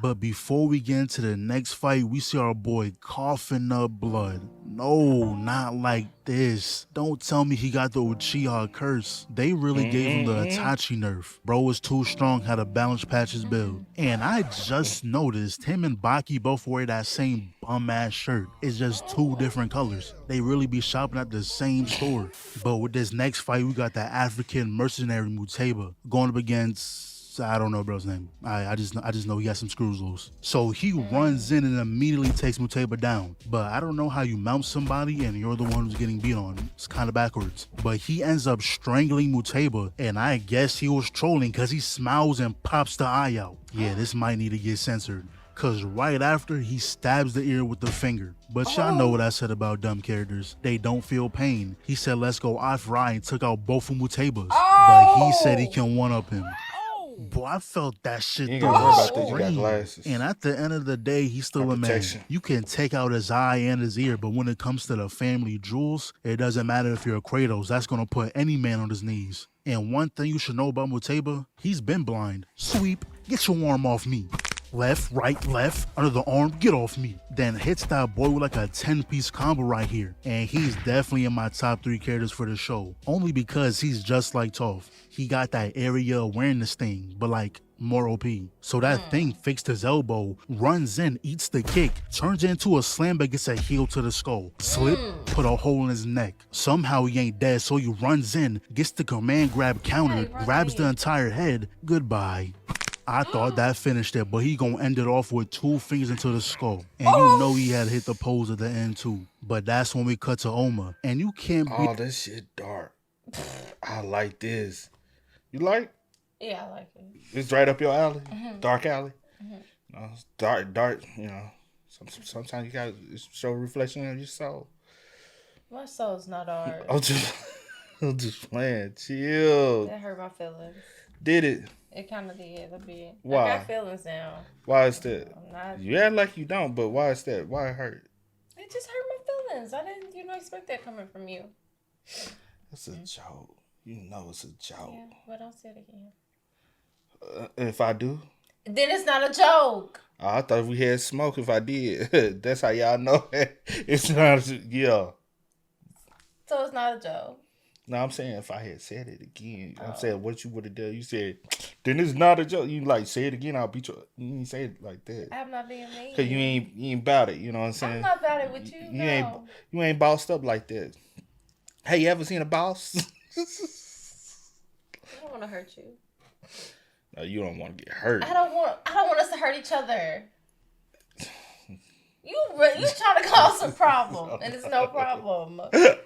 But before we get into the next fight, we see our boy coughing up blood. No, not like this. Don't tell me he got the Uchiha curse. They really gave him the Itachi nerf. Bro was too strong, had a balance patches build. And I just noticed him and Baki both wear that same bum-ass shirt. It's just two different colors. They really be shopping at the same store. But with this next fight, we got the African mercenary Muteba going up against... I don't know bro's name. I just know he got some screws loose. So he runs in and immediately takes Muteba down. But I don't know how you mount somebody and you're the one who's getting beat on. It's kind of backwards. But he ends up strangling Muteba, and I guess he was trolling because he smiles and pops the eye out. Yeah, this might need to get censored. Cause right after, he stabs the ear with the finger. But y'all know what I said about dumb characters. They don't feel pain. He said, let's go off-right and took out both of Muteba's. But he said he can one-up him. Boy, I felt that shit through the screen. And at the end of the day, he's still a man. You can take out his eye and his ear, but when it comes to the family jewels, it doesn't matter if you're a Kratos. That's gonna put any man on his knees. And one thing you should know about Muteba, he's been blind. Sweep, get your arm off me. Left, right, left, under the arm, get off me. Then hits that boy with like a 10-piece combo right here. And he's definitely in my top 3 characters for the show. Only because he's just like Toph. He got that area awareness thing, but like more OP. So that thing fixed his elbow, runs in, eats the kick, turns into a slam but gets a heel to the skull. Slip, put a hole in his neck. Somehow he ain't dead, so he runs in, gets the command grab counter, grabs the entire head. Goodbye. I thought that finished it, but he gonna end it off with 2 fingers into the skull. And you know he had hit the pose at the end too. But that's when we cut to Oma. And you can't be... Oh, this shit dark. I like this. You like? Yeah, I like it. It's right up your alley? Dark alley? No, it's dark, you know. Sometimes you gotta show a reflection of your soul. My soul's not dark. I'm just playing. Chill. That hurt my feelings. Did it? It kind of did a bit. Why? I got feelings now. Why is that? I'm not. You act like you don't, but why is that? Why it hurt? It just hurt my feelings. I didn't, expect that coming from you. It's a joke. You know it's a joke. Yeah, well, don't say it again. If I do? Then it's not a joke. Oh, I thought we had smoke if I did. That's how y'all know it's not. Yeah. So it's not a joke. No, I'm saying if I had said it again, I'm saying what you would have done. You said, then it's not a joke. You like say it again, I'll beat you. You didn't say it like that. I'm not being mean. Cause you ain't about it. You know what I'm saying? I'm not about it with you. You ain't bossed up like that. Hey, you ever seen a boss? I don't want to hurt you. No, you don't want to get hurt. I don't want us to hurt each other. You trying to cause a problem, and it's no problem.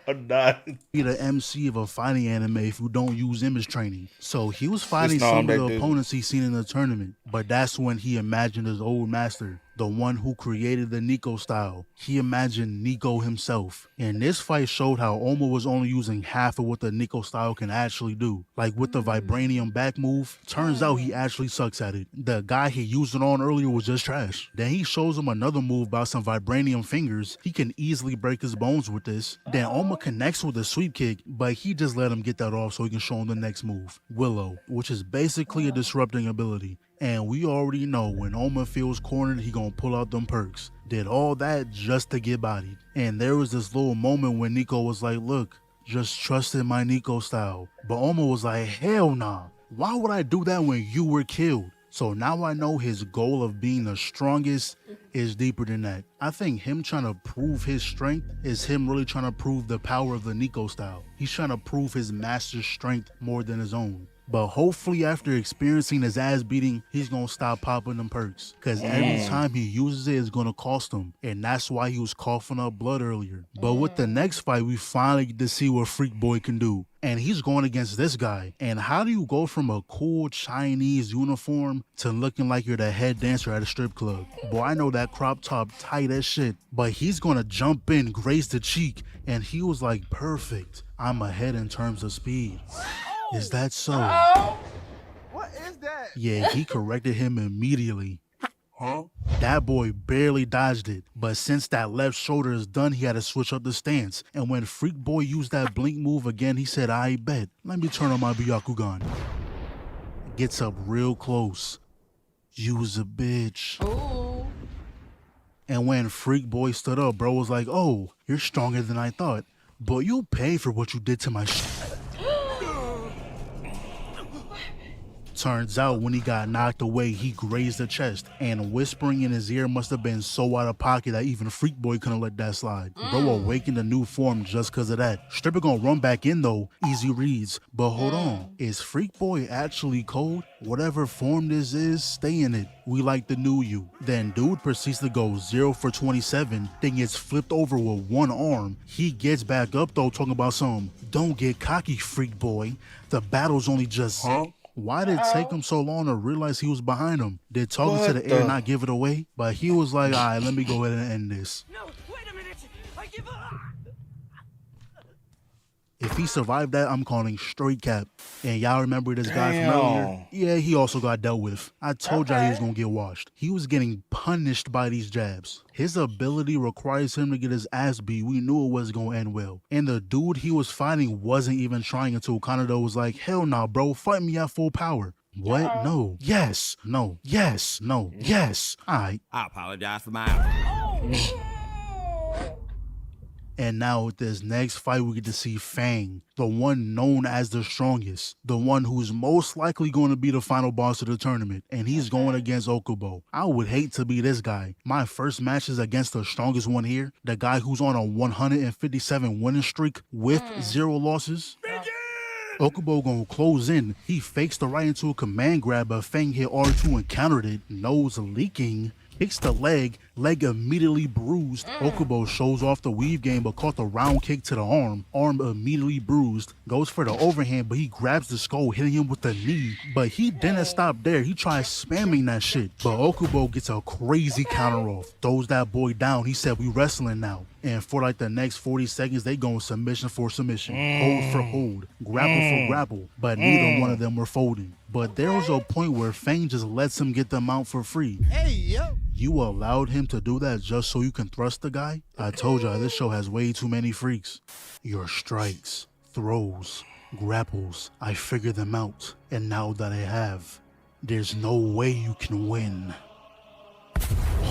I'm not. Be the MC of a fighting anime if you don't use image training. So he was fighting some of the opponents he seen in the tournament, but that's when he imagined his old master, the one who created the Nico style. He imagined Nico himself. And this fight showed how Oma was only using half of what the Nico style can actually do. Like with the vibranium back move, turns out he actually sucks at it. The guy he used it on earlier was just trash. Then he shows him another move about some vibranium fingers. He can easily break his bones with this. Then Oma connects with a sweep kick, but he just let him get that off so he can show him the next move, Willow, which is basically a disrupting ability. And we already know when Oma feels cornered, he gonna pull out them perks. Did all that just to get bodied. And there was this little moment when Nico was like, look, just trust in my Nico style. But Oma was like, hell nah. Why would I do that when you were killed? So now I know his goal of being the strongest is deeper than that. I think him trying to prove his strength is him really trying to prove the power of the Nico style. He's trying to prove his master's strength more than his own. But hopefully after experiencing his ass beating, he's gonna stop popping them perks. Cause every time he uses it, it's gonna cost him. And that's why he was coughing up blood earlier. But with the next fight, we finally get to see what Freak Boy can do. And he's going against this guy. And how do you go from a cool Chinese uniform to looking like you're the head dancer at a strip club? Boy, I know that crop top tight as shit. But he's gonna jump in, graze the cheek. And he was like, perfect. I'm ahead in terms of speed. Is that so? What is that? Yeah, he corrected him immediately. Huh? That boy barely dodged it, but since that left shoulder is done, he had to switch up the stance. And when Freak Boy used that blink move again, he said, I bet. Let me turn on my Byakugan. Gets up real close. Use a bitch. Ooh. And when Freak Boy stood up, bro was like, oh, you're stronger than I thought. But you'll pay for what you did to my Turns out when he got knocked away, he grazed the chest, and whispering in his ear must have been so out of pocket that even Freak Boy couldn't let that slide. Bro awakened a new form just cause of that. Stripper gonna run back in though, easy reads. But hold on, is Freak Boy actually cold? Whatever form this is, stay in it. We like the new you. Then dude proceeds to go 0 for 27, then gets flipped over with one arm. He gets back up though, talking about some, don't get cocky, Freak Boy. The battle's only just... Why did it take him so long to realize he was behind him? Did talking to the air not give it away? But he was like, all right, let me go ahead and end this. No, wait a minute. I give up. If he survived that, I'm calling straight cap. And y'all remember this guy from earlier? Yeah, he also got dealt with. I told y'all he was gonna get washed. He was getting punished by these jabs. His ability requires him to get his ass beat. We knew it was gonna end well. And the dude he was fighting wasn't even trying until Kanado was like, hell nah, bro, fight me at full power. What? No. Yes. No. Yes. No. Yes. I apologize for my... And now with this next fight, we get to see Fang, the one known as the strongest, the one who's most likely going to be the final boss of the tournament, and he's going against Okubo. I would hate to be this guy. My first match is against the strongest one here, the guy who's on a 157 winning streak with 0 losses. Okubo gonna close in. He fakes the right into a command grab, but Fang hit R2 and countered it, nose leaking. Kicks the leg immediately bruised. Okubo shows off the weave game but caught the round kick to the arm immediately bruised. Goes for the overhand but he grabs the skull, hitting him with the knee. But he didn't stop there, he tries spamming that shit. But Okubo gets a crazy counter off, throws that boy down. He said, we wrestling now. And for like the next 40 seconds, they going submission for submission, hold for hold, grapple for grapple, but neither one of them were folding. But there was a point where Fang just lets him get the mount for free. Hey, yo. You allowed him to do that just so you can thrust the guy? I told y'all this show has way too many freaks. Your strikes, throws, grapples, I figured them out. And now that I have, there's no way you can win.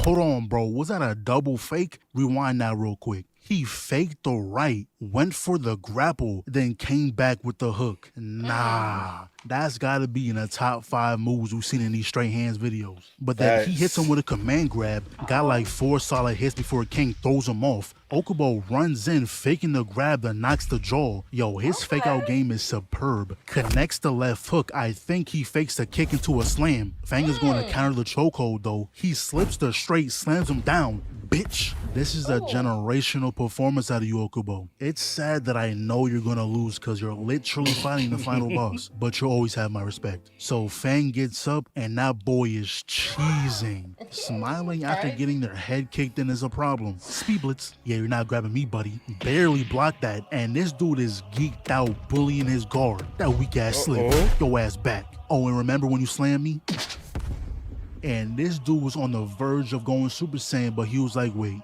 Hold on, bro. Was that a double fake? Rewind that real quick. He faked the right, went for the grapple, then came back with the hook. Nah, that's gotta be in the top 5 moves we've seen in these straight hands videos. But then he hits him with a command grab, got like 4 solid hits before King throws him off. Okubo runs in, faking the grab that knocks the jaw. Yo, his fake out game is superb. Connects the left hook. I think he fakes the kick into a slam. Fang is going to counter the chokehold though. He slips the straight, slams him down. Bitch, this is a generational performance out of you, Okubo. It's sad that I know you're gonna lose because you're literally fighting the final boss, but you'll always have my respect. So Fang gets up and that boy is cheesing. Smiling after getting their head kicked in is a problem. Speed blitz. Yeah, you're not grabbing me, buddy. Barely blocked that, and this dude is geeked out bullying his guard. That weak ass slip. Your ass back. Oh, and remember when you slammed me? And this dude was on the verge of going Super Saiyan, but he was like, wait,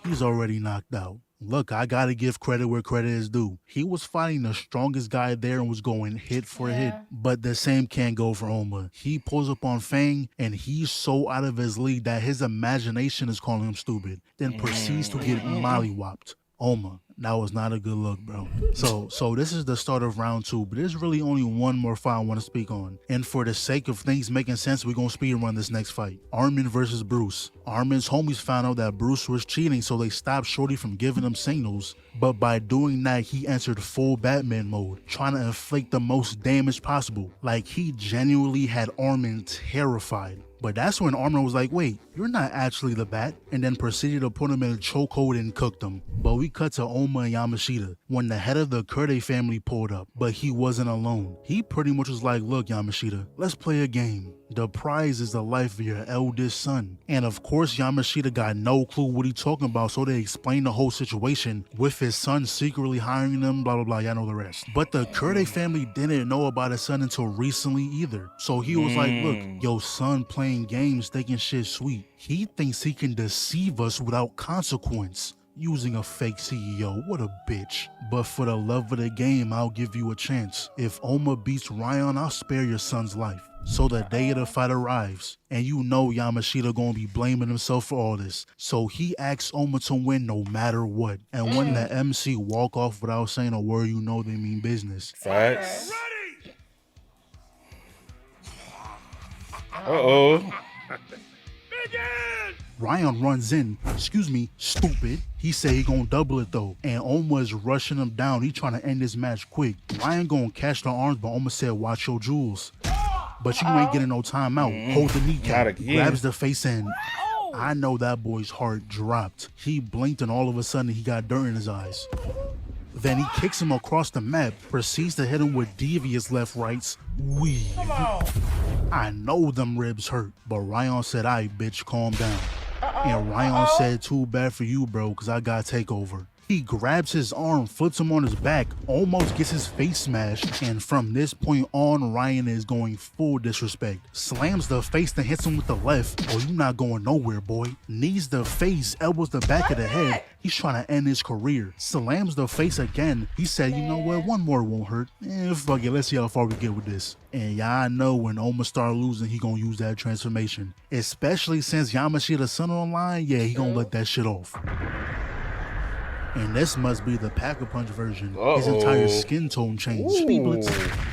he's already knocked out. Look, I gotta give credit where credit is due. He was fighting the strongest guy there and was going hit for hit. But the same can't go for Oma. He pulls up on Fang, and he's so out of his league that his imagination is calling him stupid, then proceeds to get mollywopped. Oma, that was not a good look, bro. So this is the start of round 2, but there's really only one more fight I want to speak on. And for the sake of things making sense, we're gonna speed run this next fight. Armin versus Bruce. Armin's homies found out that Bruce was cheating, so they stopped Shorty from giving him signals. But by doing that, he entered full Batman mode, trying to inflict the most damage possible. Like, he genuinely had Armin terrified. But that's when Armin was like, wait, you're not actually the Bat, and then proceeded to put him in a chokehold and cooked him. But we cut to Oma and Yamashita when the head of the Kurde family pulled up, but he wasn't alone. He pretty much was like, look, Yamashita, let's play a game. The prize is the life of your eldest son. And of course, Yamashita got no clue what he talking about, so they explained the whole situation with his son secretly hiring them, blah, blah, blah, y'all know the rest. But the Kurde family didn't know about his son until recently either. So he was like, look, your son playing games, thinking shit sweet. He thinks he can deceive us without consequence. Using a fake CEO, what a bitch. But for the love of the game, I'll give you a chance. If Oma beats Ryan, I'll spare your son's life. So the day of the fight arrives, and you know Yamashita gonna be blaming himself for all this. So he asks Oma to win no matter what. And when the MC walk off without saying a word, you know they mean business. Facts. Uh-oh. Ryan runs in, excuse me, stupid. He said he gonna double it though, and Oma is rushing him down. He trying to end this match quick. Ryan gonna catch the arms, but Oma said, watch your jewels. But you ain't getting no timeout. Hold the kneecap, grabs the face in. I know that boy's heart dropped. He blinked and all of a sudden he got dirt in his eyes. Then he kicks him across the map, proceeds to hit him with devious left rights. Weave. I know them ribs hurt, but Ryan said, aight, bitch, calm down. And Ryan said, too bad for you, bro, because I got takeover. He grabs his arm, flips him on his back, almost gets his face smashed, and from this point on, Ryan is going full disrespect. Slams the face, then hits him with the left. Oh, you not going nowhere, boy. Knees the face, elbows the back of the head. He's trying to end his career. Slams the face again. He said, you know what, one more won't hurt. Fuck it, let's see how far we get with this. And y'all know when Oma start losing, he gonna use that transformation. Especially since Yamashita's son online, yeah, he gonna let that shit off. And this must be the Pack-a-Punch version. His entire skin tone changed.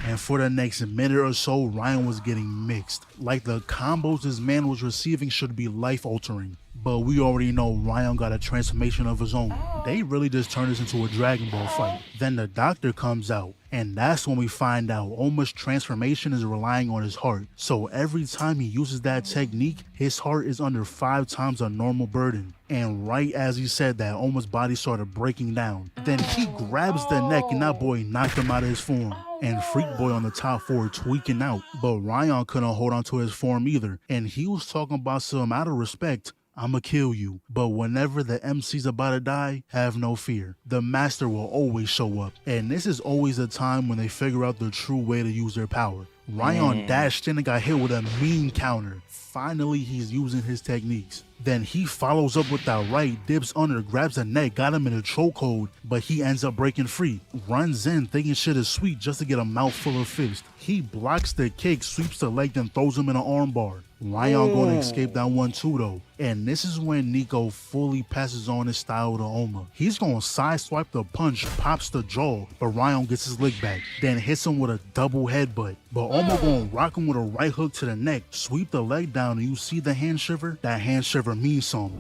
And for the next minute or so, Ryan was getting mixed. Like the combos this man was receiving should be life-altering. But we already know Ryan got a transformation of his own. They really just turned this into a Dragon Ball fight. Then the doctor comes out, and that's when we find out Oma's transformation is relying on his heart. So every time he uses that technique, his heart is under 5 times a normal burden. And right as he said that, Oma's body started breaking down. Then he grabs the neck, and that boy knocked him out of his form. And Freak Boy on the top 4 tweaking out. But Ryan couldn't hold on to his form either. And he was talking about some, out of respect, I'ma kill you. But whenever the MC's about to die, have no fear. The master will always show up. And this is always a time when they figure out the true way to use their power. Ryan dashed in and got hit with a mean counter. Finally, he's using his techniques. Then he follows up with that right, dips under, grabs the neck, got him in a chokehold, but he ends up breaking free. Runs in thinking shit is sweet just to get a mouthful of fist. He blocks the kick, sweeps the leg, then throws him in an armbar. Ryan gonna escape that one too though. And this is when Nico fully passes on his style to Oma. He's gonna sideswipe the punch, pops the jaw, but Ryan gets his lick back, then hits him with a double headbutt. But Oma gonna rock him with a right hook to the neck, sweep the leg down, and you see the hand shiver? That hand shiver means something.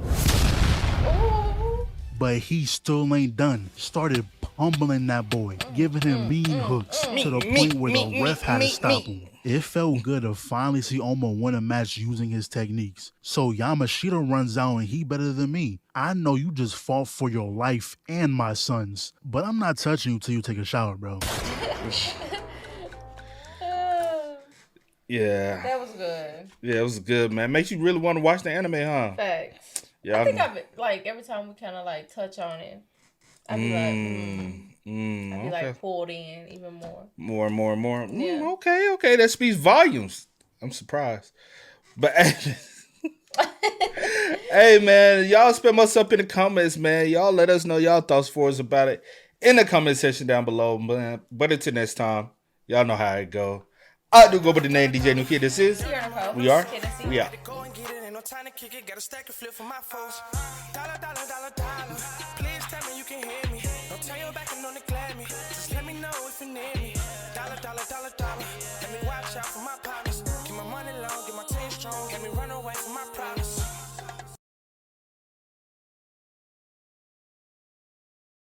But he still ain't done. Started pummeling that boy, giving him mean hooks to the point where the ref had to stop him. It felt good to finally see Oma win a match using his techniques. So Yamashita runs out and he better than me. I know you just fought for your life and my sons, but I'm not touching you till you take a shower, bro. Yeah. That was good. Yeah, it was good, man. Makes you really want to watch the anime, huh? Facts. Yeah, I think I've been, like, every time we kind of like touch on it, I'd be I'd be like pulled in even more. More and more. Yeah. Okay. That speaks volumes. I'm surprised. But hey, man, y'all spam us up in the comments, man. Y'all let us know y'all thoughts for us about it in the comment section down below, man. But until next time, y'all know how it go. I do go by the name DJ New Kid. This is we are. Time to kick it, got a stack of flip for my folks. Dollar. Please tell me you can hear me. Don't turn your back and don't neglect me. Just let me know if you need